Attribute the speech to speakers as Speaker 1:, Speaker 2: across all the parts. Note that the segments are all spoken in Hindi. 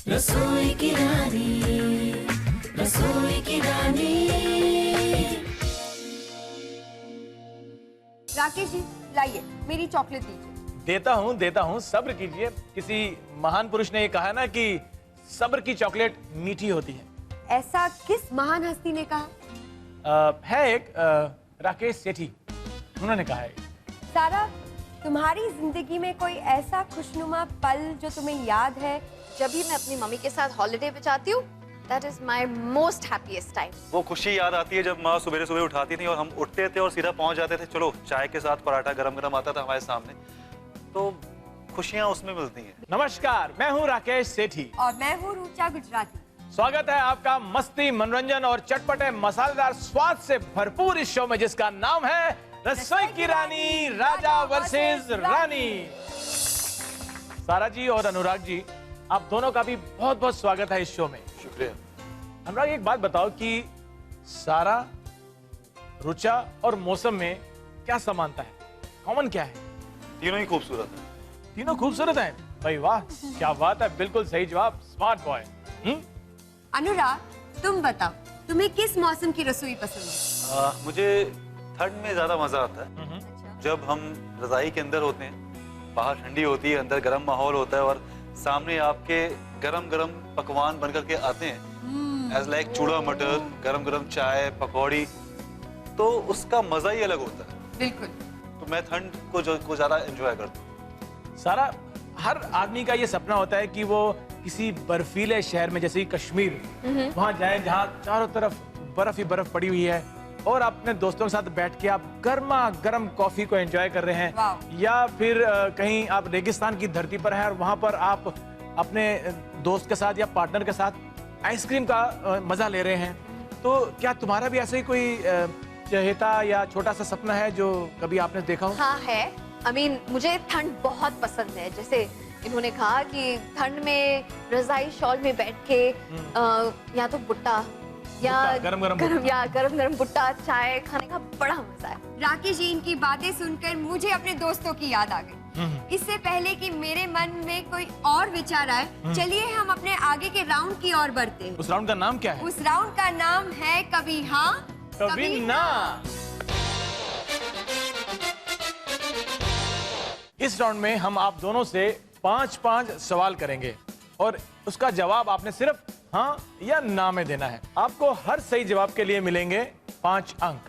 Speaker 1: रसोई की रानी, रसोई की रानी।
Speaker 2: राकेश जी लाइए मेरी चॉकलेट दीजिए।
Speaker 3: देता हूँ, सब्र कीजिए। किसी महान पुरुष ने ये कहा ना कि सब्र की चॉकलेट मीठी होती है।
Speaker 2: ऐसा किस महान हस्ती ने कहा?
Speaker 3: है एक राकेश सेठी, उन्होंने कहा है।
Speaker 2: सारा, तुम्हारी जिंदगी में कोई ऐसा खुशनुमा पल जो तुम्हें याद है?
Speaker 4: जब भी मैं अपनी मम्मी के साथ हॉलिडे पे जाती हूँ, that is my most happiest time.
Speaker 5: वो खुशी याद आती है जब माँ सुबह सुबह उठाती थी और हम उठते थे और सीधा पहुंच जाते थे, चलो चाय के साथ पराठा गरम गरम आता था हमारे सामने, तो खुशियाँ उसमें मिलती हैं।
Speaker 3: नमस्कार, मैं हूँ राकेश सेठी
Speaker 2: और मैं हूँ रुचा गुजराती।
Speaker 3: स्वागत है आपका मस्ती, मनोरंजन और चटपटे मसालेदार स्वाद से भरपूर इस शो में, जिसका नाम है रसोई की रानी, राजा वर्सेस रानी। सारा जी और अनुराग जी, आप दोनों का भी बहुत बहुत स्वागत है इस शो में।
Speaker 5: शुक्रिया।
Speaker 3: अनुराग, एक बात बताओ कि सारा, रुचा और मौसम में क्या समानता है, कॉमन क्या है?
Speaker 5: तीनों ही खूबसूरत हैं।
Speaker 3: तीनों खूबसूरत हैं? भाई वाह, क्या बात है, बिल्कुल सही जवाब, स्मार्ट बॉय।
Speaker 2: अनुराग, तुम बताओ, तुम्हें किस मौसम की रसोई पसंद है?
Speaker 5: मुझे ठंड में ज्यादा मजा आता है। जब हम रजाई के अंदर होते हैं, बाहर ठंडी होती है, अंदर गर्म माहौल होता है और सामने आपके गरम गरम पकवान बनकर के आते हैं, एज लाइक चूड़ा मटर, गरम गरम चाय, पकौड़ी, तो उसका मजा ही अलग होता है।
Speaker 2: बिल्कुल।
Speaker 5: तो मैं ठंड को ज्यादा एंजॉय करता हूँ।
Speaker 3: सारा, हर आदमी का ये सपना होता है कि वो किसी बर्फीले शहर में, जैसे कश्मीर, वहां जाए जहाँ चारों तरफ बर्फ ही बर्फ पड़ी हुई है और अपने दोस्तों के साथ बैठ के आप गर्मा गर्म कॉफी को एंजॉय कर रहे हैं, या फिर कहीं आप रेगिस्तान की धरती पर हैं और वहां पर आप अपने दोस्त के साथ या पार्टनर के साथ आइसक्रीम का मजा ले रहे हैं। तो क्या तुम्हारा भी ऐसा ही कोई चहेता या छोटा सा सपना है जो कभी आपने देखा हो?
Speaker 4: हाँ है। I mean, मुझे ठंड बहुत पसंद है। जैसे इन्होंने कहा कि ठंड में रजाई शॉल में बैठ के या तो बुट्टा या गरम गरम बुट्टा चाय खाने का बड़ा मजा है।
Speaker 2: राकेश जी, इनकी बातें सुनकर मुझे अपने दोस्तों की याद आ गई। इससे पहले कि मेरे मन में कोई और विचार आए, चलिए हम अपने आगे के राउंड की ओर बढ़ते हैं।
Speaker 3: उस राउंड का नाम क्या है?
Speaker 2: उस राउंड का नाम है कभी हाँ
Speaker 3: कभी ना। इस राउंड में हम आप दोनों से 5-5 सवाल करेंगे और उसका जवाब आपने सिर्फ हाँ या ना में देना है। आपको हर सही जवाब के लिए मिलेंगे 5 अंक।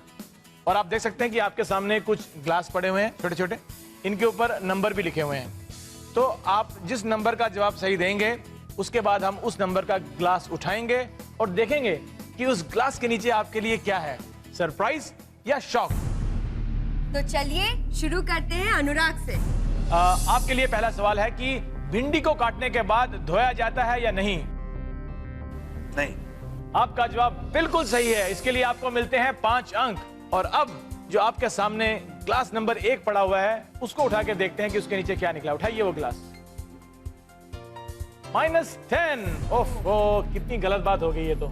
Speaker 3: और आप देख सकते हैं कि आपके सामने कुछ ग्लास पड़े हुए हैं छोटे छोटे, इनके ऊपर नंबर भी लिखे हुए हैं। तो आप जिस नंबर का जवाब सही देंगे, उसके बाद हम उस नंबर का ग्लास उठाएंगे और देखेंगे कि उस ग्लास के नीचे आपके लिए क्या है, सरप्राइज या शॉक।
Speaker 2: तो चलिए शुरू करते हैं अनुराग से।
Speaker 3: आपके लिए पहला सवाल है कि भिंडी को काटने के बाद धोया जाता है या नहीं?
Speaker 5: नहीं।
Speaker 3: आपका जवाब बिल्कुल सही है, इसके लिए आपको मिलते हैं 5 अंक। और अब जो आपके सामने ग्लास नंबर 1 पड़ा हुआ है, उसको उठा के देखते हैं कि उसके नीचे क्या निकला। उठाइए वो ग्लास। -10। ओफो, कितनी गलत बात हो गई है। तो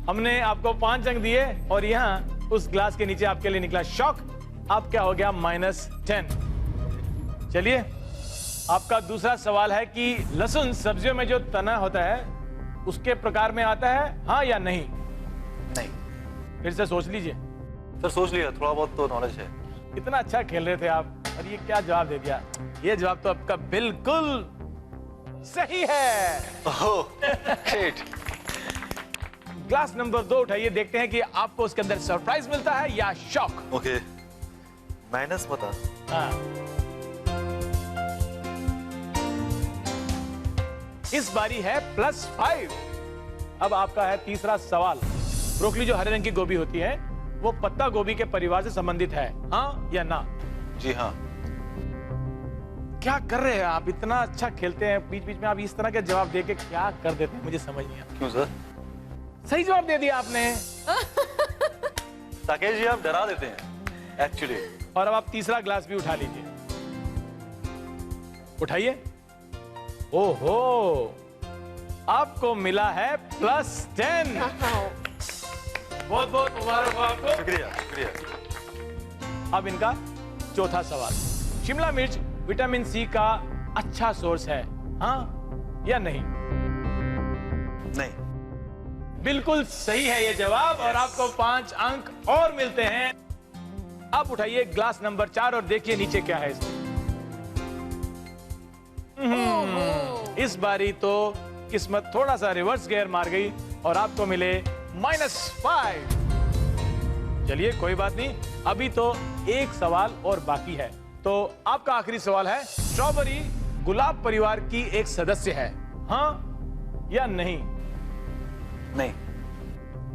Speaker 3: हमने आपको 5 अंक दिए और यहाँ उस ग्लास के नीचे आपके लिए निकला शॉक। आप क्या हो गया? -10। चलिए, आपका दूसरा सवाल है कि लहसुन सब्जियों में जो तना होता है उसके प्रकार में आता है, हाँ या नहीं?
Speaker 5: नहीं।
Speaker 3: फिर से सोच लीजिए।
Speaker 5: सर सोच लिया, थोड़ा बहुत तो नॉलेज है।
Speaker 3: इतना अच्छा खेल रहे थे आप और ये क्या जवाब दे दिया। ये जवाब तो आपका बिल्कुल सही है।
Speaker 5: ग्रेट।
Speaker 3: ग्लास नंबर 2 उठाइए, देखते हैं कि आपको उसके अंदर सरप्राइज मिलता है या शॉक।
Speaker 5: ओके, माइनस बता।
Speaker 3: हाँ। इस बारी है +5। अब आपका है तीसरा सवाल। ब्रोकली जो हरे रंग की गोभी होती है, वो पत्ता गोभी के परिवार से संबंधित है, हाँ या ना?
Speaker 5: जी हाँ।
Speaker 3: क्या कर रहे हैं आप? इतना अच्छा खेलते हैं, बीच बीच में आप इस तरह के जवाब देके क्या कर देते हैं, मुझे समझ नहीं आता।
Speaker 5: क्यों सर?
Speaker 3: सही जवाब दे दिया आपने।
Speaker 5: राकेश जी, आप डरा देते हैं एक्चुअली।
Speaker 3: और अब आप तीसरा ग्लास भी उठा लीजिए। उठाइए। ओहो, आपको मिला है +10। बहुत बहुत मुबारक आपको।
Speaker 5: शुक्रिया शुक्रिया।
Speaker 3: अब इनका चौथा सवाल। शिमला मिर्च विटामिन सी का अच्छा सोर्स है, हाँ या नहीं?
Speaker 5: नहीं।
Speaker 3: बिल्कुल सही है ये जवाब और आपको 5 अंक और मिलते हैं। अब उठाइए ग्लास नंबर 4 और देखिए नीचे क्या है इसमें। इस बारी तो किस्मत थोड़ा सा रिवर्स गियर मार गई और आपको मिले -5। चलिए कोई बात नहीं, अभी तो एक सवाल और बाकी है। तो आपका आखिरी सवाल है, स्ट्रॉबेरी गुलाब परिवार की एक सदस्य है, हाँ या नहीं?
Speaker 5: नहीं।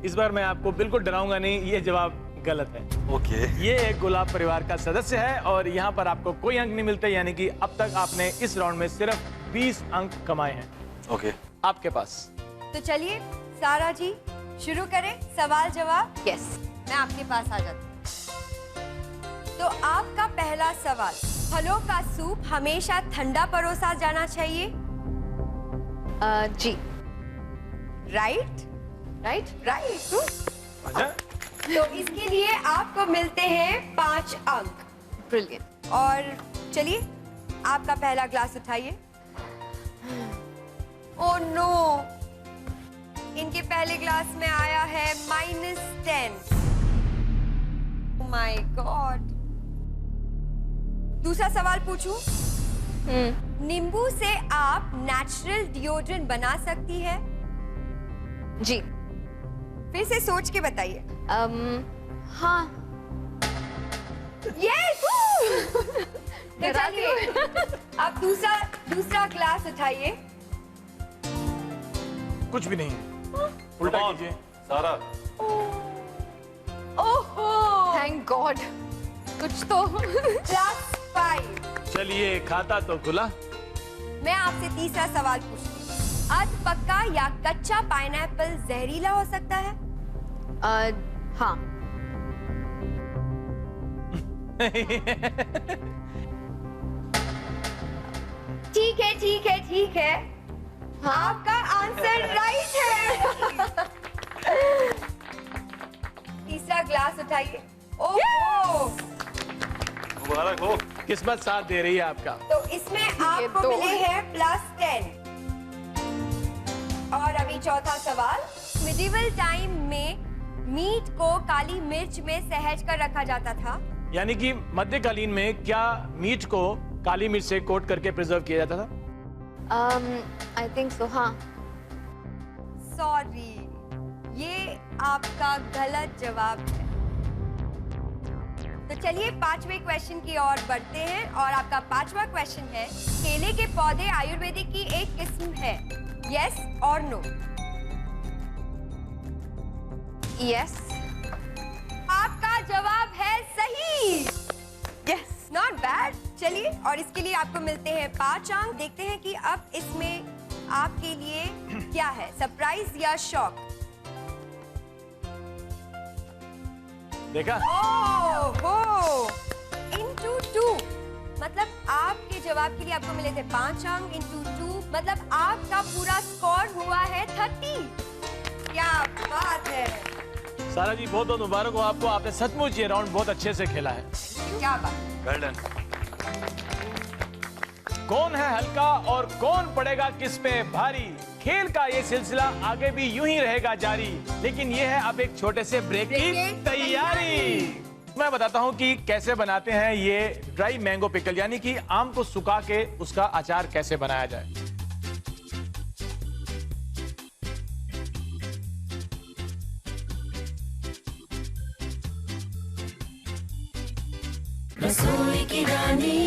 Speaker 3: इस बार मैं आपको बिल्कुल डराऊंगा नहीं, ये जवाब गलत है।
Speaker 5: ओके।
Speaker 3: ये एक गुलाब परिवार का सदस्य है और यहाँ पर आपको कोई अंक नहीं मिलते, यानी कि अब तक आपने इस राउंड में सिर्फ 20 अंक कमाए हैं।
Speaker 5: ओके।
Speaker 3: आपके पास।
Speaker 2: तो चलिए सारा जी शुरू करें सवाल जवाब।
Speaker 4: यस।
Speaker 2: मैं आपके पास आ जाती हूँ। तो आपका पहला सवाल, फलों का सूप हमेशा ठंडा परोसा जाना चाहिए?
Speaker 4: जी।
Speaker 2: Right right.
Speaker 3: अच्छा,
Speaker 2: तो इसके लिए आपको मिलते हैं 5 अंक।
Speaker 4: ब्रिलियंट।
Speaker 2: और चलिए आपका पहला ग्लास उठाइए। ओह नो, इनके पहले ग्लास में आया है -10। Oh my God. दूसरा सवाल पूछूं? नींबू से आप नेचुरल डिओड्रेंट बना सकती है?
Speaker 4: जी।
Speaker 2: फिर से सोच के बताइए।
Speaker 4: हाँ।
Speaker 2: यस। तो चलिए अब दूसरा ग्लास उठाइए।
Speaker 3: कुछ भी नहीं, उल्टा कीजिए।
Speaker 5: सारा।
Speaker 2: ओहो,
Speaker 4: थैंक गॉड, कुछ तो।
Speaker 2: +5।
Speaker 3: चलिए खाता तो खुला।
Speaker 2: मैं आपसे तीसरा सवाल पूछती हूँ, अध पक्का या कच्चा पाइनएप्पल जहरीला हो सकता है?
Speaker 4: हाँ।
Speaker 2: ठीक है। हाँ? आपका आंसर राइट है। तीसरा ग्लास उठाइए। ओह,
Speaker 5: मुबारक हो।
Speaker 3: किस्मत साथ दे रही है आपका।
Speaker 2: तो इसमें आपको
Speaker 4: दो।
Speaker 2: मिले हैं +10। और अभी चौथा सवाल, मिडिवल टाइम में मीट को काली मिर्च में सहेज कर रखा जाता था?
Speaker 3: यानी कि मध्यकालीन में क्या मीट को काली मिर्च से कोट करके प्रिजर्व किया जाता था?
Speaker 4: आई थिंक सो, हाँ।
Speaker 2: सॉरी, ये आपका गलत जवाब है। तो चलिए 5वें क्वेश्चन की ओर बढ़ते हैं और आपका 5वां क्वेश्चन है, केले के पौधे आयुर्वेदिक की एक किस्म है, यस और नो?
Speaker 4: यस।
Speaker 2: आपका जवाब है सही।
Speaker 4: यस।
Speaker 2: Not bad. चलिए, और इसके लिए आपको मिलते हैं 5 अंक। देखते हैं कि अब इसमें आपके लिए क्या है, सरप्राइज या शॉक?
Speaker 3: देखा?
Speaker 2: ओहो, into 2 मतलब आपके जवाब के लिए आपको मिले थे 5 अंक, into 2 मतलब आपका पूरा स्कोर हुआ है 30। क्या बात है।
Speaker 3: सारा जी बहुत बहुत मुबारक हो आपको, आपने सचमुच ये राउंड बहुत अच्छे से खेला है।
Speaker 2: क्या बात।
Speaker 5: Well done.
Speaker 3: कौन है हल्का और कौन पड़ेगा किस पे भारी, खेल का ये सिलसिला आगे भी यूं ही रहेगा जारी, लेकिन ये है अब एक छोटे से ब्रेक की तैयारी। मैं बताता हूं कि कैसे बनाते हैं ये ड्राई मैंगो पिकल, यानी कि आम को सुखा के उसका अचार कैसे बनाया जाए।
Speaker 1: रसोई की रानी